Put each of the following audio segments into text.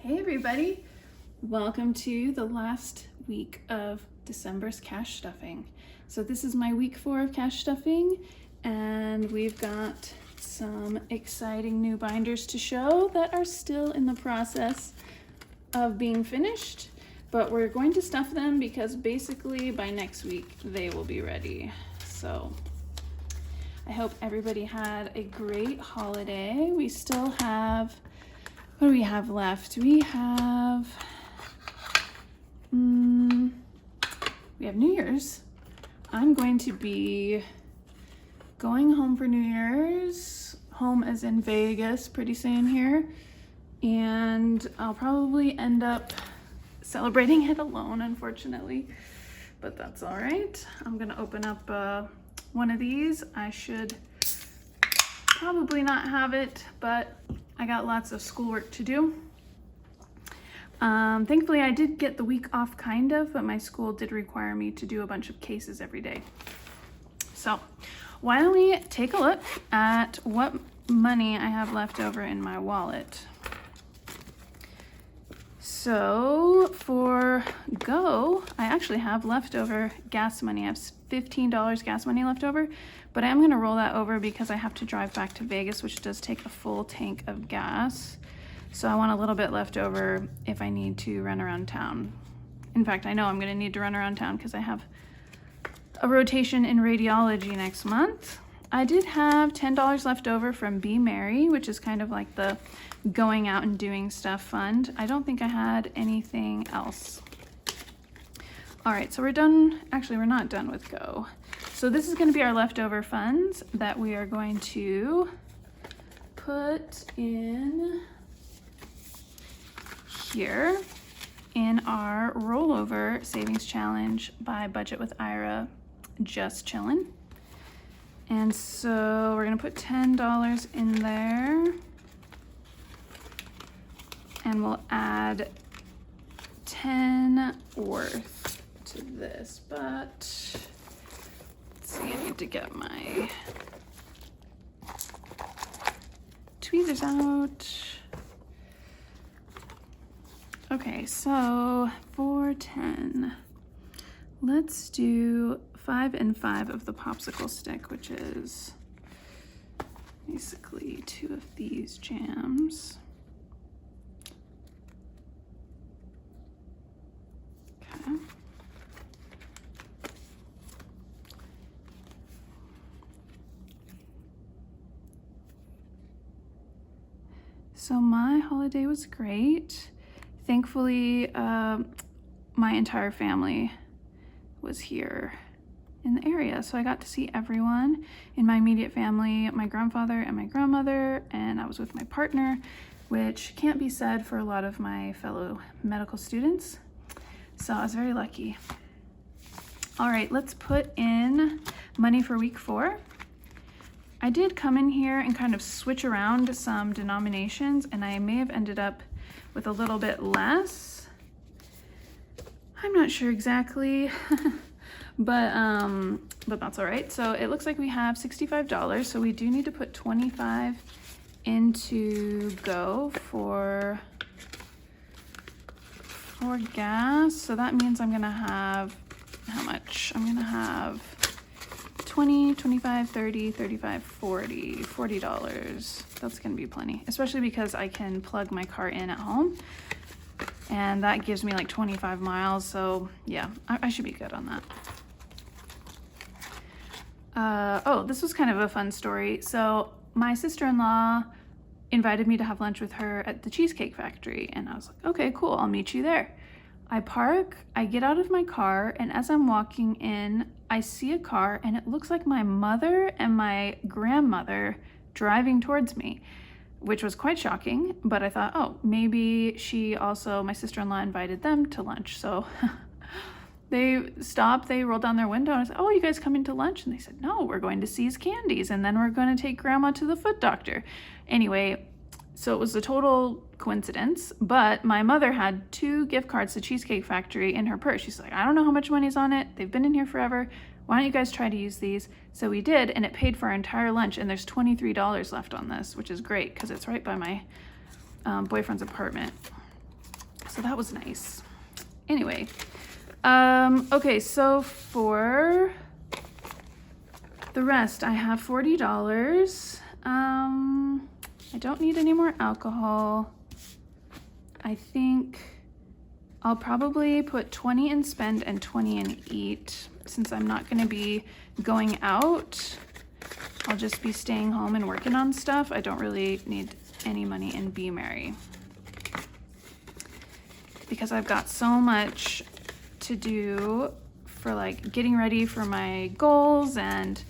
Hey everybody, welcome to the last week of December's cash stuffing. So this is my week 4 of cash stuffing, and we've got some exciting new binders to show that are still in the process of being finished, but we're going to stuff them because basically by next week they will be ready. So I hope everybody had a great holiday. We still have, what do we have left? We have New Year's. I'm going to be going home for New Year's, home as in Vegas pretty soon here, and I'll probably end up celebrating it alone, unfortunately, but that's all right. I'm gonna open up one of these. I should probably not have it, but I got lots of schoolwork to do. Thankfully I did get the week off kind of, but my school did require me to do a bunch of cases every day. So why don't we take a look at what money I have left over in my wallet. So for go, I actually have leftover gas money. I have $15 gas money left over, but I'm gonna roll that over because I have to drive back to Vegas, which does take a full tank of gas. So I want a little bit left over if I need to run around town. In fact, I know I'm gonna need to run around town because I have a rotation in radiology next month. I did have $10 left over from Be Merry, which is kind of like the going out and doing stuff fund. I don't think I had anything else. All right, so we're done. Actually, we're not done with go. So this is gonna be our leftover funds that we are going to put in here in our rollover savings challenge by Budget with Ira, just chillin'. And so we're gonna put $10 in there, and we'll add 10 worth to this, but let's see, I need to get my tweezers out. Okay, so for 10, let's do 5 and 5 of the popsicle stick, which is basically 2 of these jams. Okay. So my holiday was great. Thankfully, my entire family was here in the area, so I got to see everyone in my immediate family, my grandfather and my grandmother, and I was with my partner, which can't be said for a lot of my fellow medical students, so I was very lucky. All right, let's put in money for week 4. I did come in here and kind of switch around some denominations, and I may have ended up with a little bit less. I'm not sure exactly. But that's all right. So it looks like we have $65, so we do need to put 25 into go for gas. So that means I'm gonna have, how much? I'm gonna have 20, 25, 30, 35, 40, $40. That's gonna be plenty, especially because I can plug my car in at home, and that gives me like 25 miles. So yeah, I should be good on that. Oh, this was kind of a fun story. So my sister-in-law invited me to have lunch with her at the Cheesecake Factory, and I was like, okay, cool, I'll meet you there. I park, I get out of my car, and as I'm walking in, I see a car, and it looks like my mother and my grandmother driving towards me, which was quite shocking, but I thought, oh, maybe my sister-in-law invited them to lunch. So they stopped, they rolled down their window, and I said, oh, you guys coming to lunch? And they said, no, we're going to See's Candies, and then we're going to take grandma to the foot doctor. Anyway, so it was a total coincidence, but my mother had 2 gift cards to Cheesecake Factory in her purse. She's like, I don't know how much money's on it. They've been in here forever. Why don't you guys try to use these? So we did, and it paid for our entire lunch, and there's $23 left on this, which is great because it's right by my boyfriend's apartment. So that was nice. Anyway, okay, so for the rest, I have $40. I don't need any more alcohol. I think I'll probably put 20 in spend and 20 in eat. Since I'm not gonna be going out, I'll just be staying home and working on stuff. I don't really need any money in Be Merry, because I've got so much to do for like getting ready for my goals and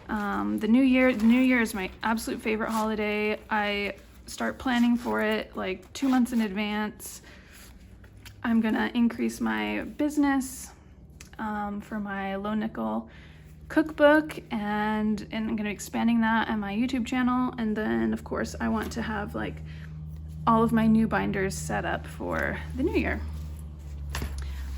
the new year. The new year is my absolute favorite holiday. I start planning for it like 2 months in advance. I'm gonna increase my business for my low nickel cookbook, and I'm gonna be expanding that on my YouTube channel. And then of course I want to have like all of my new binders set up for the new year.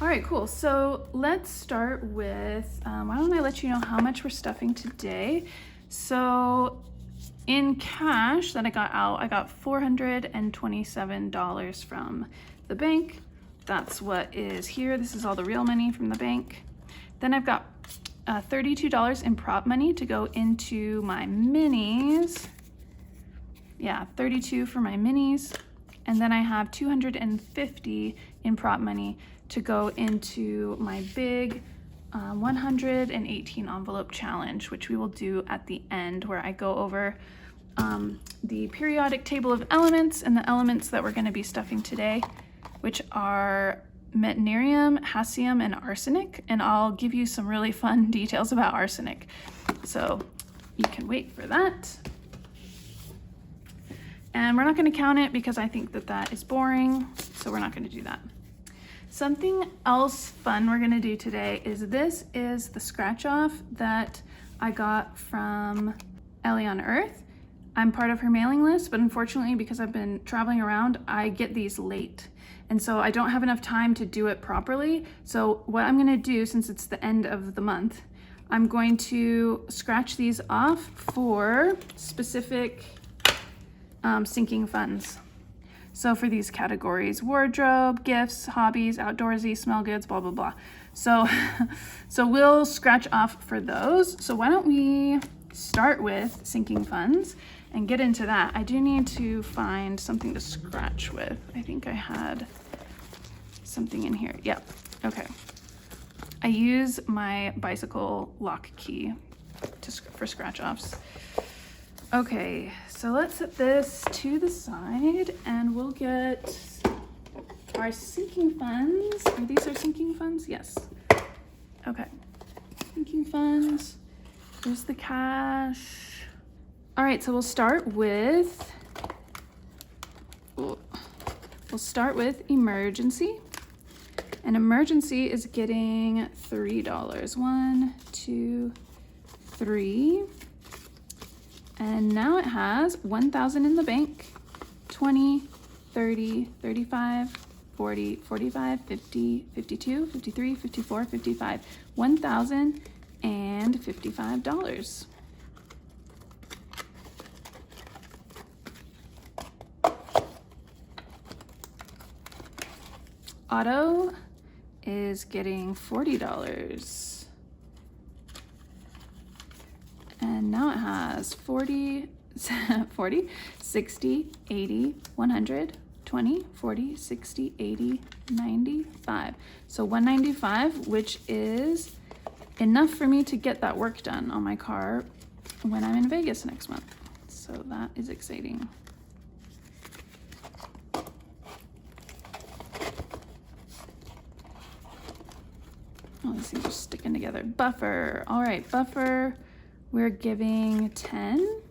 All right, cool. So let's start with, why don't I let you know how much we're stuffing today. So in cash that I got out, I got $427 from the bank. That's what is here. This is all the real money from the bank. Then I've got $32 in prop money to go into my minis. Yeah, 32 for my minis. And then I have 250 in prop money to go into my big 118 envelope challenge, which we will do at the end, where I go over the periodic table of elements and the elements that we're going to be stuffing today, which are meitnerium, hassium, and arsenic. And I'll give you some really fun details about arsenic. So you can wait for that. And we're not going to count it because I think that that is boring, so we're not going to do that. Something else fun we're going to do today is this is the scratch off that I got from Ellie on Earth. I'm part of her mailing list, but unfortunately, because I've been traveling around, I get these late. And so I don't have enough time to do it properly. So what I'm going to do, since it's the end of the month, I'm going to scratch these off for specific sinking funds. So for these categories: wardrobe, gifts, hobbies, outdoorsy, smell goods, blah, blah, blah. So, so we'll scratch off for those. So why don't we start with sinking funds and get into that. I do need to find something to scratch with. I think I had something in here. Yep, okay. I use my bicycle lock key for scratch offs. Okay, so let's set this to the side and we'll get our sinking funds. Are these our sinking funds? Yes. Okay, sinking funds. Here's the cash. All right, so we'll start with emergency. And emergency is getting $3. 1, 2, 3. And now it has 1,000 in the bank, 20, 30, 35, 40, 45, 50, 52, 53, 54, 55, $1,055. Auto is getting $40. And now it has 40, 60, 80, 100, 20, 40, 60, 80, 95. So 195, which is enough for me to get that work done on my car when I'm in Vegas next month. So that is exciting. Oh, these things are sticking together. Buffer. All right, buffer. We're giving 10.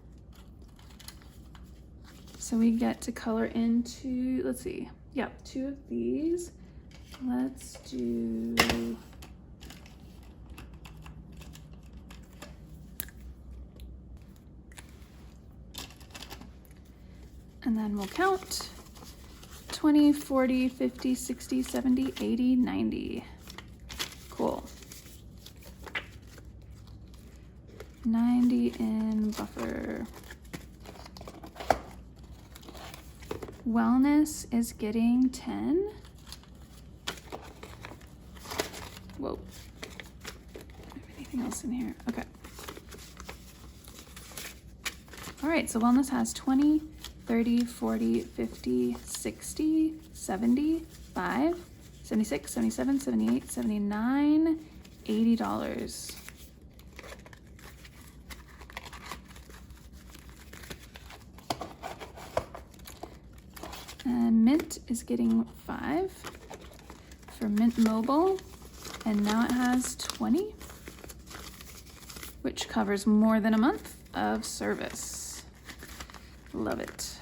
So we get to color into, let's see. Yep, 2 of these. Let's do, and then we'll count 20, 40, 50, 60, 70, 80, 90. Cool. 90 in buffer. Wellness is getting 10. Whoa. Anything else in here? Okay. All right, so wellness has 20, 30, 40, 50, 60, 75, 76, 77, 78, 79, $80. And Mint is getting 5 for Mint Mobile, and now it has 20, which covers more than a month of service. Love it.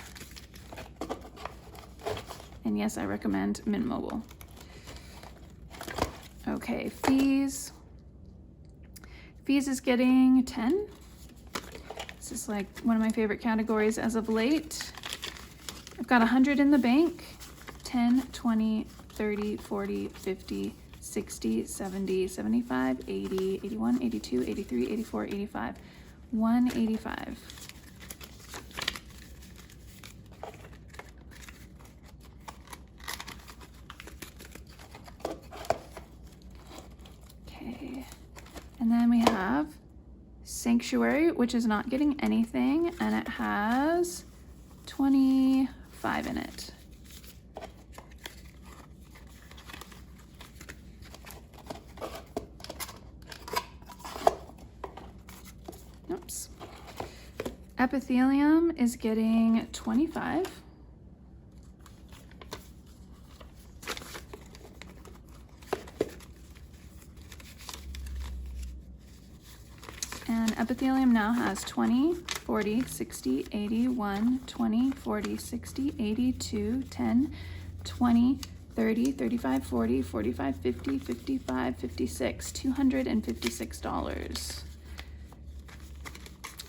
And yes, I recommend Mint Mobile. Okay, fees. Fees is getting 10. This is like one of my favorite categories as of late. I've got 100 in the bank. 10, 20, 30, 40, 50, 60, 70, 75, 80, 81, 82, 83, 84, 85. 185. Okay, and then we have Sanctuary, which is not getting anything, and it has 25 in it. Oops. Epithelium is getting 25. And Epithelium now has 20, 40, 60, 80, 1, 20, 40, 60, 82, 10, 20, 30, 35, 40, 45, 50, 55, 56, $256.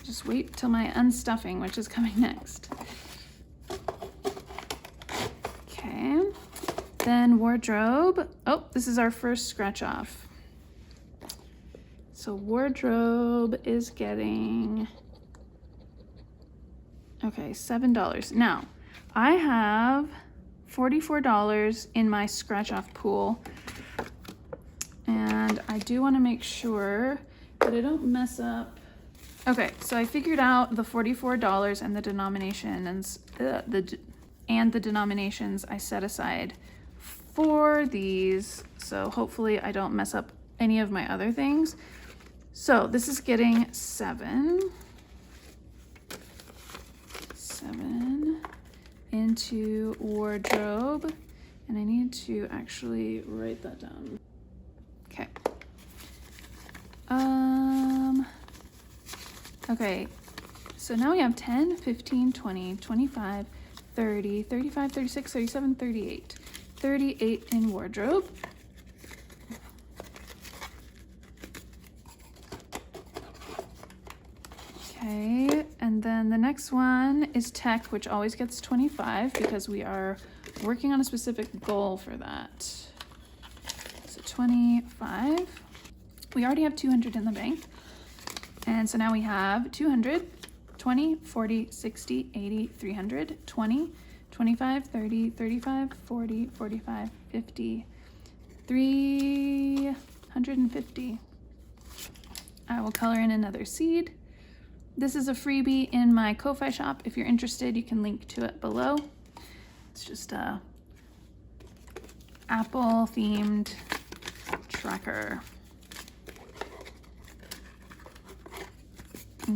Just wait till my unstuffing, which is coming next. Okay, then wardrobe. Oh, this is our first scratch off. So wardrobe is getting, okay, $7. Now, I have $44 in my scratch off pool, and I do want to make sure that I don't mess up. Okay, so I figured out the $44 and the denominations, and the denominations I set aside for these. So hopefully I don't mess up any of my other things. So this is getting 7 into wardrobe, and I need to actually write that down. Okay. Okay, so now we have 10, 15, 20, 25, 30, 35, 36, 37, 38. 38 in wardrobe. Okay, and then the next one is tech, which always gets 25 because we are working on a specific goal for that. So 25. We already have 200 in the bank. And so now we have 200, 20, 40, 60, 80, 300, 20, 25, 30, 35, 40, 45, 50, 350. I will color in another seed. This is a freebie in my Ko-Fi shop. If you're interested, you can link to it below. It's just a Apple themed tracker.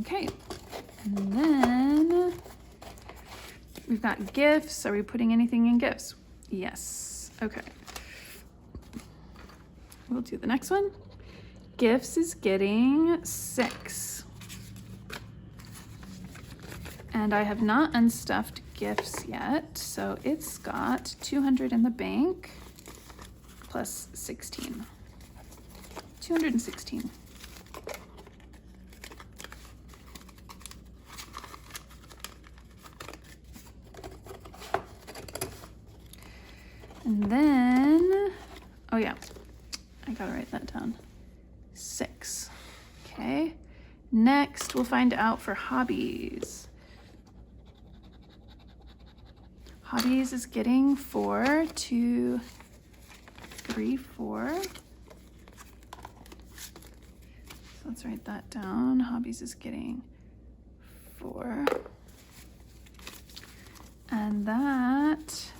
Okay, and then we've got gifts. Are we putting anything in gifts? Yes. Okay. We'll do the next one. Gifts is getting 6. And I have not unstuffed gifts yet, so it's got 200 in the bank plus 16. 216. And then, oh yeah, I gotta write that down. 6. Okay. Next, we'll find out for hobbies. Hobbies is getting 4, 2, 3, 4. So let's write that down. Hobbies is getting 4. And that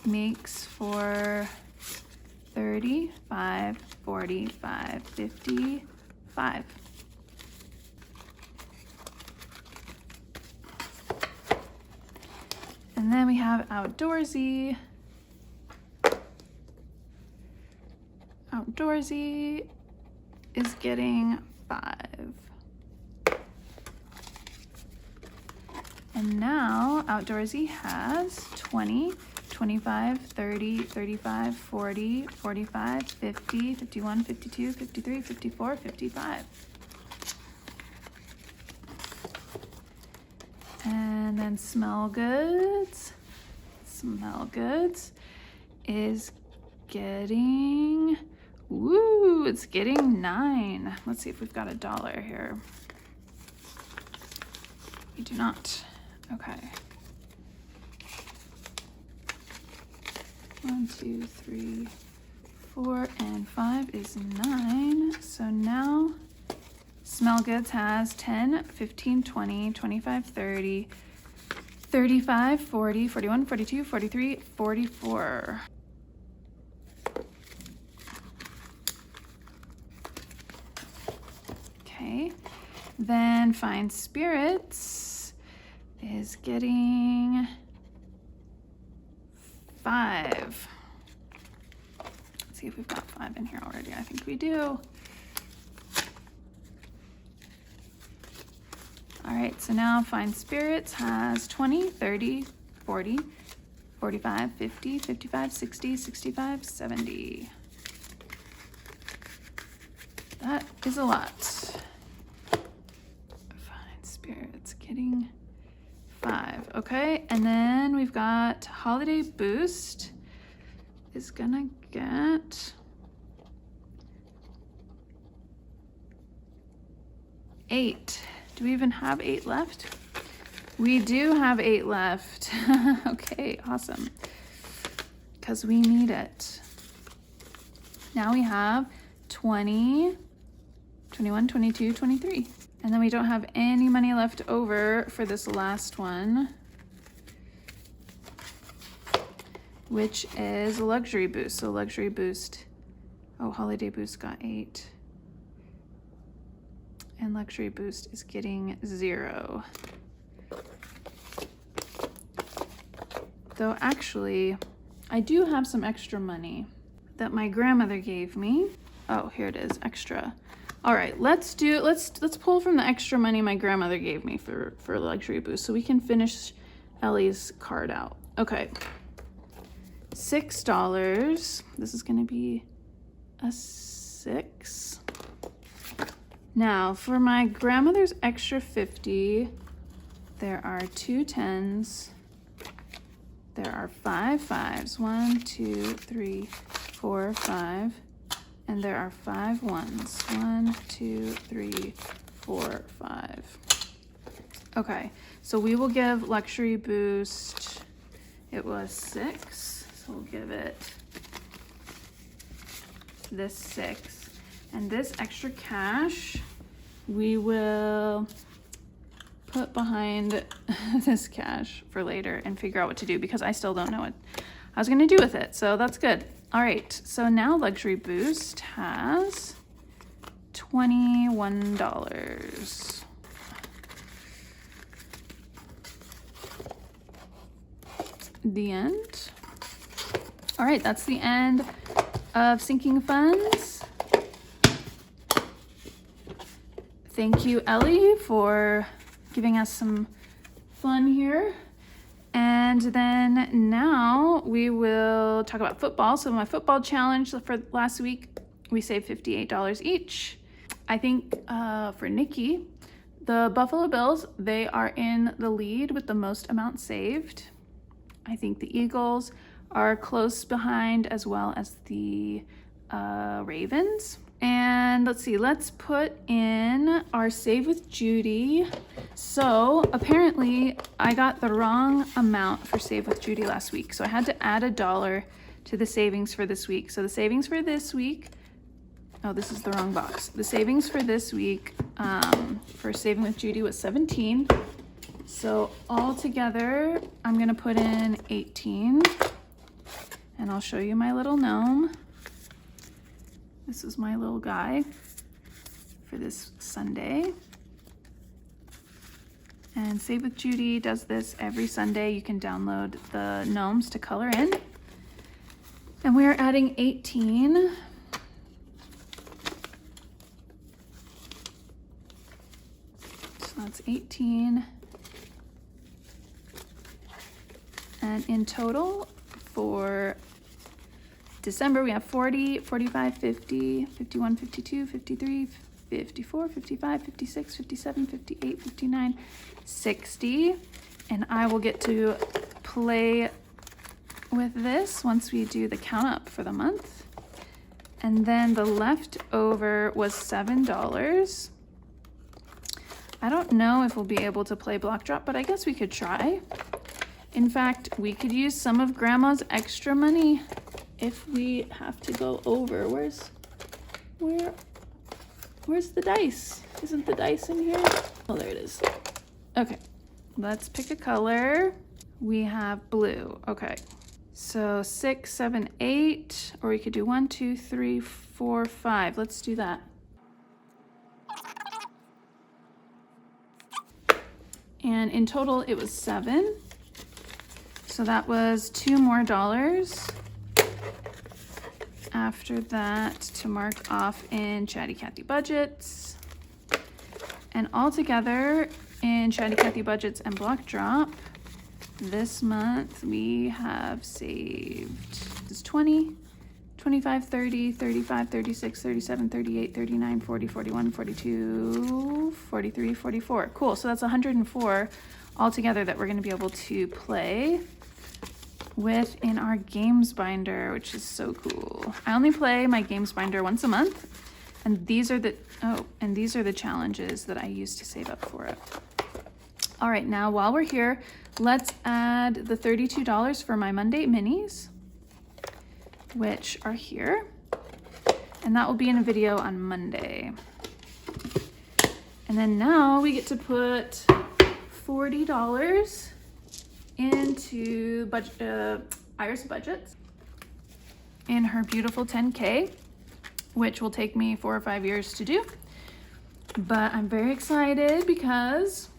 makes for 35, 45, 55. And then we have outdoorsy. Outdoorsy is getting 5. And now outdoorsy has 20, 25, 30, 35, 40, 45, 50, 51, 52, 53, 54, 55. And then smell goods. Smell goods is getting, woo, it's getting 9. Let's see if we've got $1 here. We do not. Okay. 1, 2, 3, 4, and 5 is 9. So now smell goods has 10, 15, 20, 25, 30, 35, 40, 41, 42, 43, 44. Okay. Then fine spirits is getting 5. Let's see if we've got 5 in here already. I think we do. All right, so now fine spirits has 20, 30, 40, 45, 50, 55, 60, 65, 70. That is a lot. Fine spirits getting 5. Okay, and then we've got holiday boost is gonna get 8. Do we even have 8 left? We do have 8 left. Okay, awesome. Because we need it. Now we have 20, 21, 22, 23. And then we don't have any money left over for this last one, which is a luxury boost. So luxury boost, oh, holiday boost got 8. And luxury boost is getting 0. Though actually, I do have some extra money that my grandmother gave me. Oh, here it is, extra. All right, let's pull from the extra money my grandmother gave me for luxury boost so we can finish Ellie's card out. Okay, $6. This is gonna be a 6. Now for my grandmother's extra 50, there are 2 10s. There are 5 5s. 1, 2, 3, 4, 5. And there are 5 1s. 1, 2, 3, 4, 5. Okay, so we will give luxury boost. It was 6, so we'll give it this 6. And this extra cash, we will put behind this cash for later and figure out what to do because I still don't know what I was gonna do with it. So that's good. All right, so now luxury boost has $21. The end. All right, that's the end of sinking funds. Thank you, Ellie, for giving us some fun here. And then now we will talk about football. So my football challenge for last week, we saved $58 each. I think for Nikki, the Buffalo Bills, they are in the lead with the most amount saved. I think the Eagles are close behind, as well as the Ravens. And let's see, let's put in our Save with Judy. So apparently I got the wrong amount for Save with Judy last week. So I had to add $1 to the savings for this week. So the savings for this week Oh, this is the wrong box. The savings for this week for Saving with Judy was 17. So all together, I'm gonna put in 18. And I'll show you my little gnome. This is my little guy for this Sunday. And Save with Judy does this every Sunday. You can download the gnomes to color in. And we are adding 18. So that's 18. And in total for December, we have 40, 45, 50, 51, 52, 53, 54, 55, 56, 57, 58, 59, 60. And I will get to play with this once we do the count up for the month. And then the leftover was $7. I don't know if we'll be able to play block drop, but I guess we could try. In fact, we could use some of Grandma's extra money if we have to go over. Where's the dice? Isn't the dice in here? Oh, there it is. Okay, let's pick a color. We have blue. Okay, so 6, 7, 8, or we could do 1, 2, 3, 4, 5. Let's do that. And in total, it was 7. So that was $2 more. After that, to mark off in Chatty Cathy Budgets. And all together in Chatty Cathy Budgets and Block Drop, this month we have saved, this 20, 25, 30, 35, 36, 37, 38, 39, 40, 41, 42, 43, 44. Cool, so that's 104 altogether that we're gonna be able to play with in our games binder, which is so cool. I only play my games binder once a month, and these are the challenges that I use to save up for it. All right, now while we're here, let's add the $32 for my Monday minis, which are here, and that will be in a video on Monday. And then now we get to put $40 into Iris Budgets in her beautiful 10K, which will take me 4 or 5 years to do. But I'm very excited because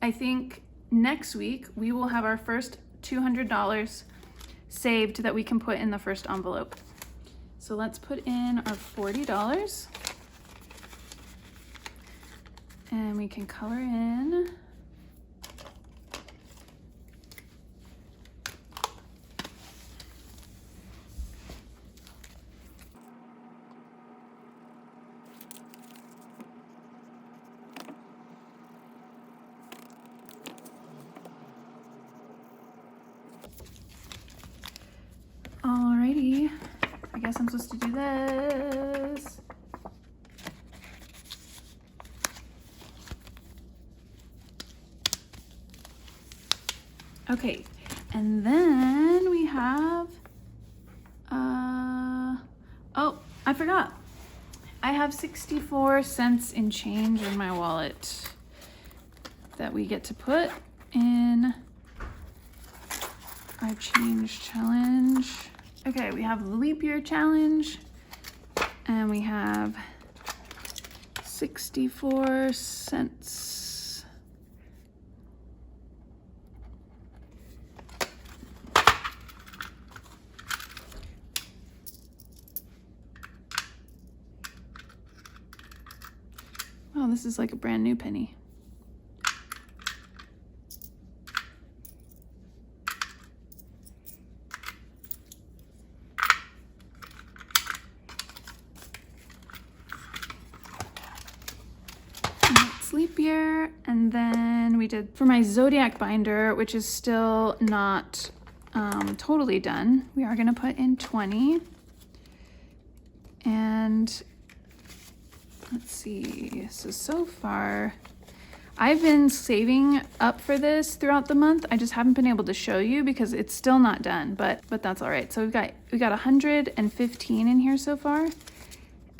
I think next week we will have our first $200 saved that we can put in the first envelope. So let's put in our $40 and we can color in. Alrighty, I guess I'm supposed to do this. Okay, and then we have, oh, I forgot. I have 64 cents in change in my wallet that we get to put in our change challenge. Okay, we have the leap year challenge and we have 64 cents. Oh, this is like a brand new penny. Leap year, and then we did for my zodiac binder, which is still not totally done. We are going to put in 20, and let's see. So far I've been saving up for this throughout the month. I just haven't been able to show you because it's still not done, but that's all right. So we got 115 in here so far.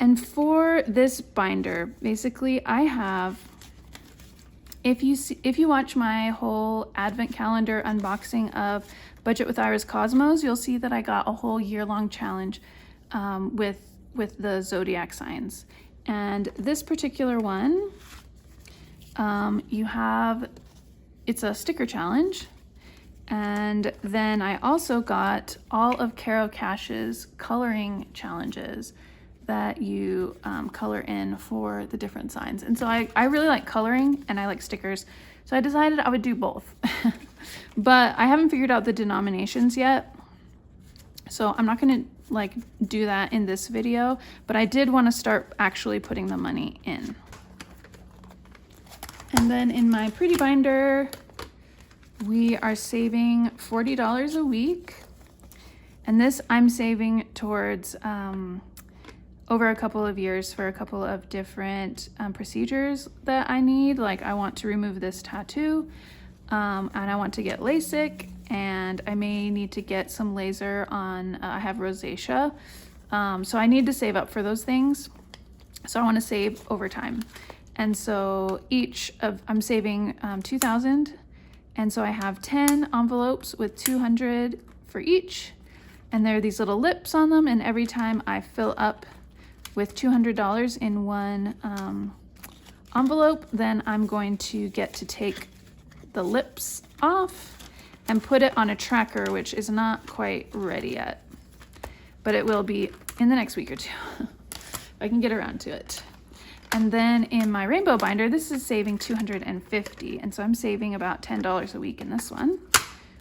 And for this binder, basically I have, if you watch my whole advent calendar unboxing of Budget with Ira's Cosmos, you'll see that I got a whole year-long challenge with the zodiac signs. And this particular one, it's a sticker challenge. And then I also got all of Caro Cash's coloring challenges that you color in for the different signs. And so I really like coloring and I like stickers. So I decided I would do both. But I haven't figured out the denominations yet. So I'm not gonna like do that in this video, but I did want to start actually putting the money in. And then in my pretty binder, we are saving $40 a week. And this I'm saving towards over a couple of years for a couple of different procedures that I need. Like I want to remove this tattoo, and I want to get LASIK, and I may need to get some laser on, I have rosacea. So I need to save up for those things. So I want to save over time. And so I'm saving 2,000. And so I have 10 envelopes with 200 for each. And there are these little lips on them. And every time I fill up with $200 in one envelope, then I'm going to get to take the lips off and put it on a tracker, which is not quite ready yet, but it will be in the next week or two if I can get around to it. And then in my rainbow binder, this is saving $250, and so I'm saving about $10 a week in this one.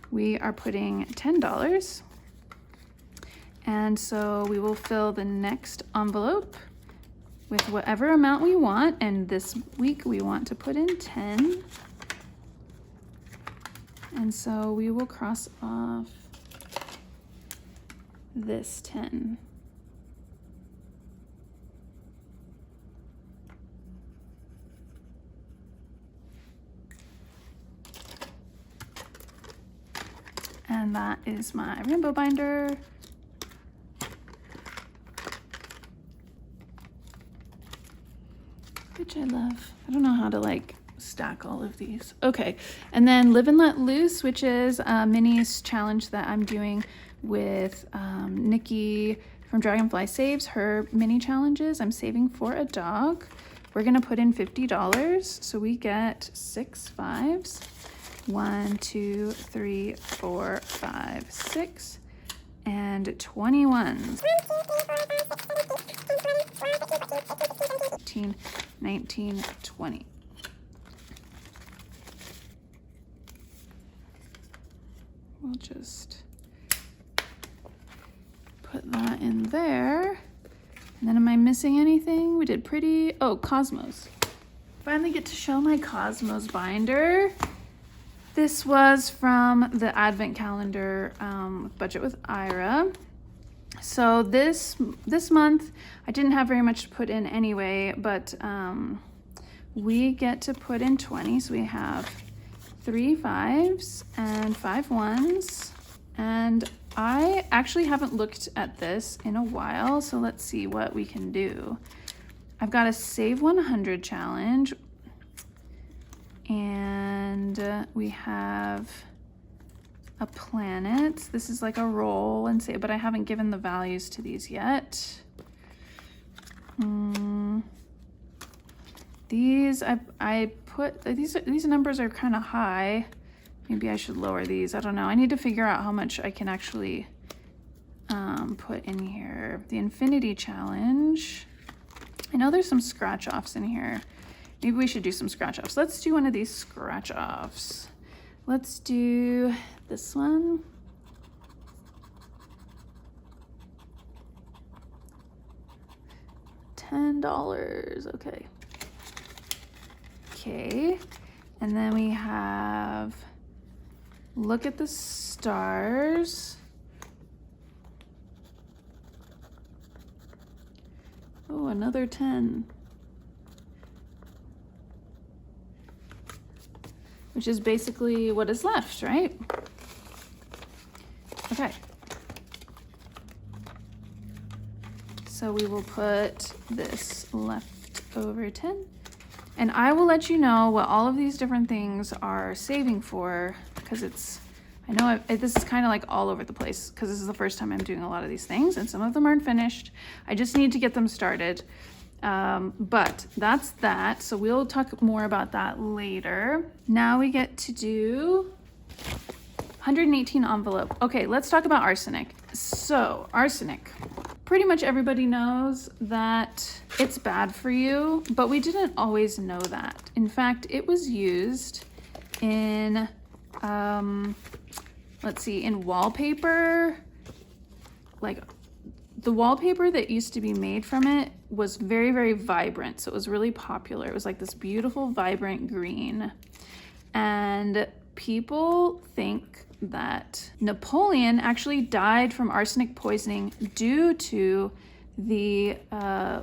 We are putting $10. And so we will fill the next envelope with whatever amount we want. And this week we want to put in 10. And so we will cross off this 10. And that is my rainbow binder. Which I love. I don't know how to like stack all of these. Okay, and then Live and Let Loose, which is a minis challenge that I'm doing with Nikki from Dragonfly Saves, her mini challenges. I'm saving for a dog. We're gonna put in $50, so we get 6 5s. 1, 2, 3, 4, 5, 6, and 21s. 18, 19, 20. We'll just put that in there. And then am I missing anything? We did pretty, oh, Cosmos. Finally get to show my Cosmos binder. This was from the Advent calendar, Budget with Ira. So this month, I didn't have very much to put in anyway, but we get to put in 20. So we have 3 5s and 5 1s. And I actually haven't looked at this in a while, so let's see what we can do. I've got a Save 100 challenge. And we have a planet. This is like a roll and say, but I haven't given the values to these yet. These I put these numbers are kind of high. Maybe I should lower these. I don't know. I need to figure out how much I can actually put in here. The Infinity Challenge. I know there's some scratch offs in here. Maybe we should do some scratch offs. Let's do one of these scratch offs. Let's do this one. $10. Okay. Okay. And then we have Look at the Stars. Oh, another 10. Which is basically what is left, right? Okay. So we will put this leftover tin. And I will let you know what all of these different things are saving for, because I know this is kind of like all over the place, because this is the first time I'm doing a lot of these things, and some of them aren't finished. I just need to get them started. But that's that. So we'll talk more about that later. Now we get to do 118 envelope. Okay, let's talk about arsenic. So arsenic. Pretty much everybody knows that it's bad for you, but we didn't always know that. In fact, it was used in, let's see, in wallpaper. Like the wallpaper that used to be made from it was very, very vibrant. So it was really popular. It was like this beautiful, vibrant green. And people think that Napoleon actually died from arsenic poisoning due to the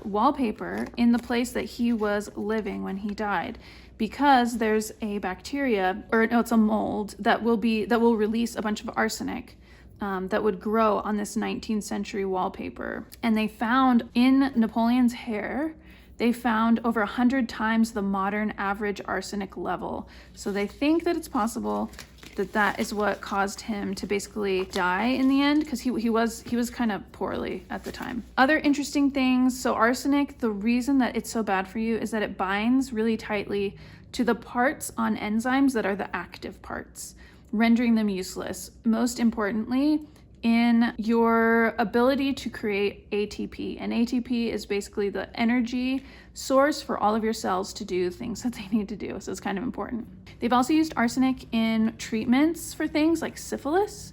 wallpaper in the place that he was living when he died, because there's a bacteria, or no, it's a mold that will release a bunch of arsenic that would grow on this 19th century wallpaper. And they found in Napoleon's hair, they found over 100 times the modern average arsenic level. So they think that it's possible that that is what caused him to basically die in the end, because he was kind of poorly at the time. Other interesting things, so arsenic, the reason that it's so bad for you is that it binds really tightly to the parts on enzymes that are the active parts, rendering them useless. Most importantly, in your ability to create ATP. And ATP is basically the energy source for all of your cells to do things that they need to do. So it's kind of important. They've also used arsenic in treatments for things like syphilis.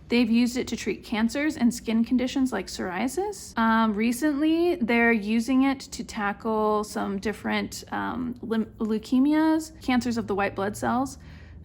They've used it to treat cancers and skin conditions like psoriasis. Recently, they're using it to tackle some different leukemias, cancers of the white blood cells,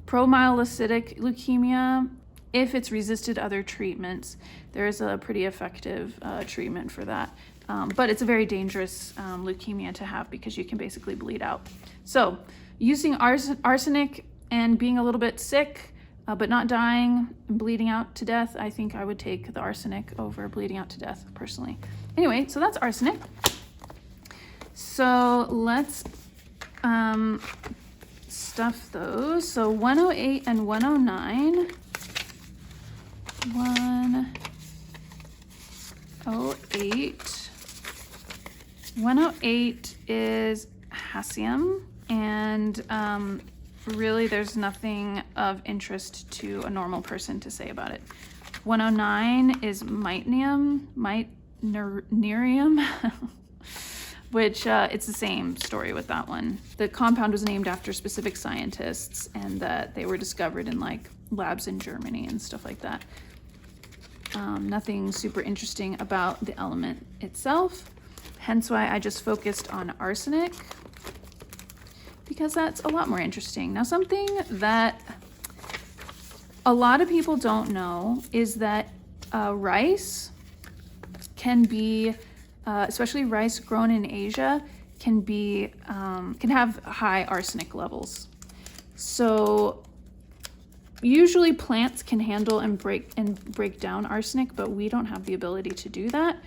promyelocytic leukemia. If it's resisted other treatments, there is a pretty effective treatment for that. But it's a very dangerous leukemia to have, because you can basically bleed out. So using arsenic and being a little bit sick, but not dying and bleeding out to death, I think I would take the arsenic over bleeding out to death personally. Anyway, so that's arsenic. So let's stuff those. So 108 and 109. 108. 108 is hassium, and really there's nothing of interest to a normal person to say about it. 109 is meitnerium, which it's the same story with that one. The compound was named after specific scientists, and that they were discovered in like labs in Germany and stuff like that. Nothing super interesting about the element itself, hence why I just focused on arsenic, because that's a lot more interesting. Now, something that a lot of people don't know is that rice can be, especially rice grown in Asia, can have high arsenic levels. So usually plants can handle and break down arsenic, but we don't have the ability to do that.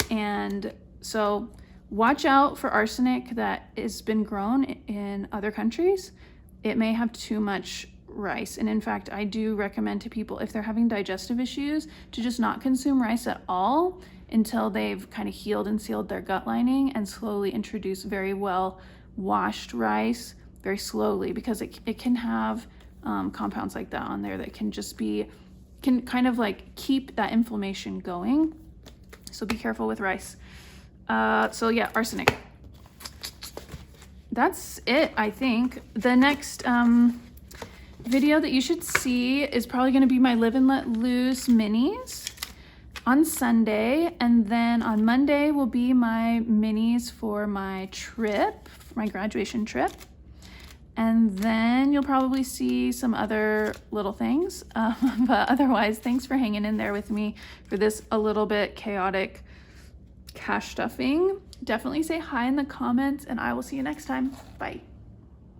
And so watch out for arsenic that has been grown in other countries. It may have too much rice. And in fact, I do recommend to people, if they're having digestive issues, to just not consume rice at all until they've kind of healed and sealed their gut lining, and slowly introduce very well washed rice very slowly, because it can have compounds like that on there that can kind of like keep that inflammation going. So be careful with rice. So yeah, arsenic. That's it, I think. The next video that you should see is probably going to be my Live and Let Loose minis on Sunday, and then on Monday will be my minis for my trip, for my graduation trip. And then you'll probably see some other little things. But otherwise, thanks for hanging in there with me for this a little bit chaotic cash stuffing. Definitely say hi in the comments, and I will see you next time. Bye.